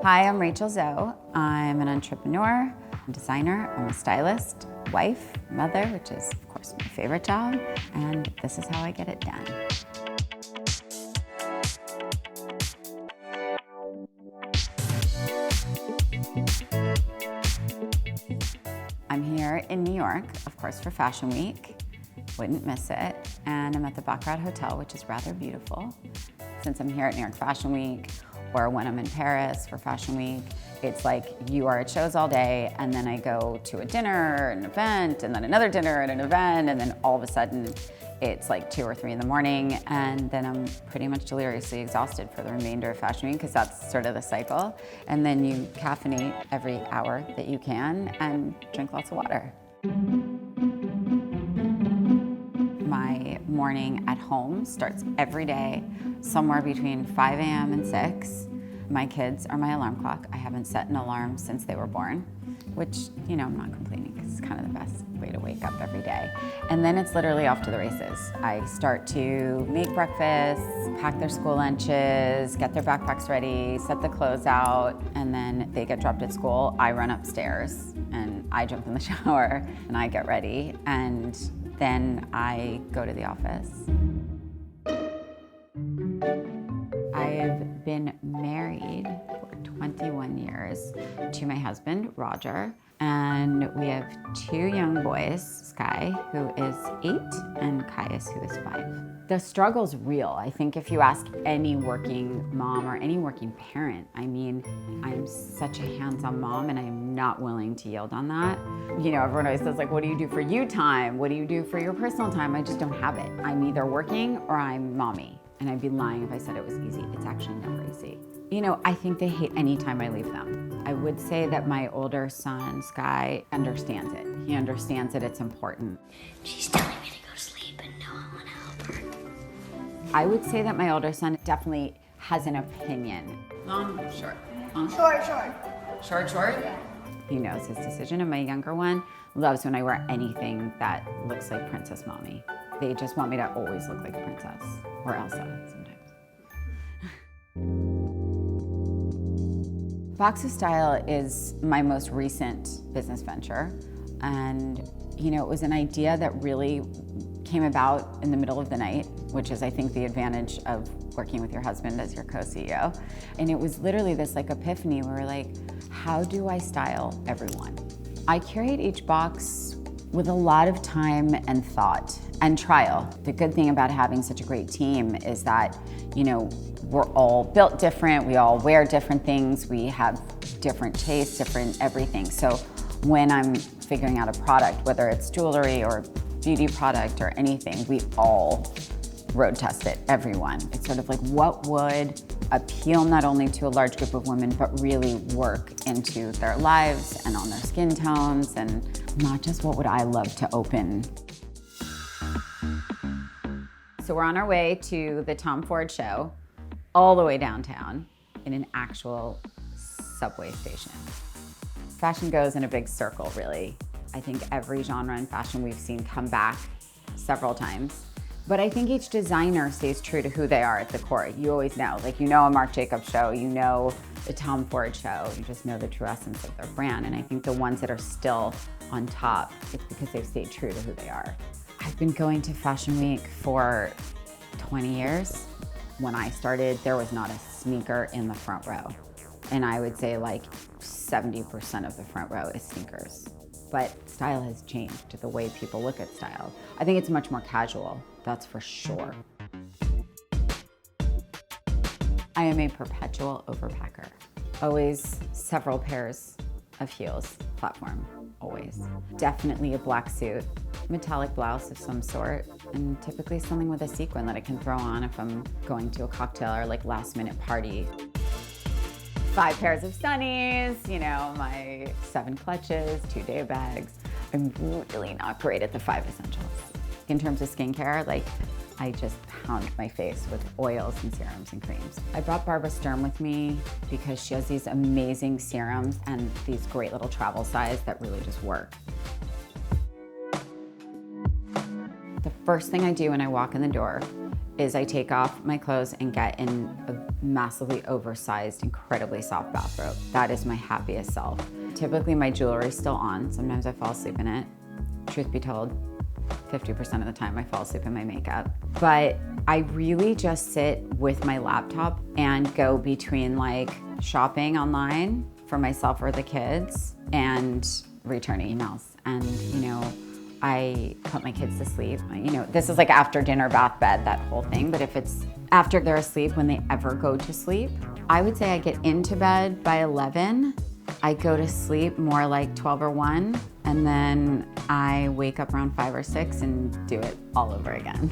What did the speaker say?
Hi, I'm Rachel Zoe. I'm an entrepreneur, designer, I'm a stylist, wife, mother, which is of course my favorite job, and this is how I get it done. I'm here in New York, of course, for Fashion Week. Wouldn't miss it. And I'm at the Baccarat Hotel, which is rather beautiful. Since I'm here at New York Fashion Week, or when I'm in Paris for Fashion Week, it's like you are at shows all day, and then I go to a dinner, an event, and then another dinner and an event, and then all of a sudden it's like 2 or 3 in the morning, and then I'm pretty much deliriously exhausted for the remainder of Fashion Week, because that's sort of the cycle. And then you caffeinate every hour that you can and drink lots of water. My morning at home starts every day somewhere between 5 a.m. and 6. My kids are my alarm clock. I haven't set an alarm since they were born, which, you know, I'm not complaining because it's kind of the best way to wake up every day. And then it's literally off to the races. I start to make breakfast, pack their school lunches, get their backpacks ready, set the clothes out, and then they get dropped at school. I run upstairs and I jump in the shower and I get ready, and then I go to the office. I've been married for 21 years to my husband, Roger, and we have 2 young boys, Sky, who is 8, and Caius, who is 5. The struggle's real. I think if you ask any working mom or any working parent, I mean, I'm such a hands-on mom and I'm not willing to yield on that. You know, everyone always says, like, what do you do for you time? What do you do for your personal time? I just don't have it. I'm either working or I'm mommy. And I'd be lying if I said it was easy. It's actually never easy. You know, I think they hate any time I leave them. I would say that my older son, Sky, understands it. He understands that it's important. She's telling me to go to sleep and no, I want to help her. I would say that my older son definitely has an opinion. Long, short? Long? Short. Short? Yeah. He knows his decision, and my younger one loves when I wear anything that looks like Princess Mommy. They just want me to always look like a princess, or Elsa sometimes. Box of Style is my most recent business venture, and you know, it was an idea that really came about in the middle of the night, which is, I think, the advantage of working with your husband as your co-CEO. And it was literally this like epiphany where we're like, how do I style everyone? I curate each box with a lot of time and thought and trial. The good thing about having such a great team is that, you know, we're all built different, we all wear different things, we have different tastes, different everything. So when I'm figuring out a product, whether it's jewelry or beauty product or anything, we all road test it, everyone. It's sort of like, what would appeal not only to a large group of women, but really work into their lives and on their skin tones, and not just what would I love to open. So we're on our way to the Tom Ford show, all the way downtown in an actual subway station. Fashion goes in a big circle, really. I think every genre in fashion we've seen come back several times. But I think each designer stays true to who they are at the core. You always know, like, you know a Marc Jacobs show, you know the Tom Ford show, you just know the true essence of their brand. And I think the ones that are still on top, it's because they've stayed true to who they are. I've been going to Fashion Week for 20 years. When I started, there was not a sneaker in the front row. And I would say like 70% of the front row is sneakers. But style has changed to the way people look at style. I think it's much more casual, that's for sure. I am a perpetual overpacker. Always several pairs of heels, platform, always. Definitely a black suit, metallic blouse of some sort, and typically something with a sequin that I can throw on if I'm going to a cocktail or like last minute party. 5 pairs of sunnies, you know, my 7 clutches, 2 day bags. I'm really not great at the 5 essentials. In terms of skincare, like, I just pound my face with oils and serums and creams. I brought Barbara Sturm with me because she has these amazing serums and these great little travel size that really just work. The first thing I do when I walk in the door is I take off my clothes and get in a massively oversized, incredibly soft bathrobe. That is my happiest self. Typically my jewelry's still on. Sometimes I fall asleep in it. Truth be told, 50% of the time I fall asleep in my makeup. But I really just sit with my laptop and go between like shopping online for myself or the kids and returning emails. And I put my kids to sleep. This is like after dinner, bath, bed, that whole thing. But if it's after they're asleep, when they ever go to sleep, I would say I get into bed by 11. I go to sleep more like 12 or 1. And then I wake up around 5 or 6 and do it all over again.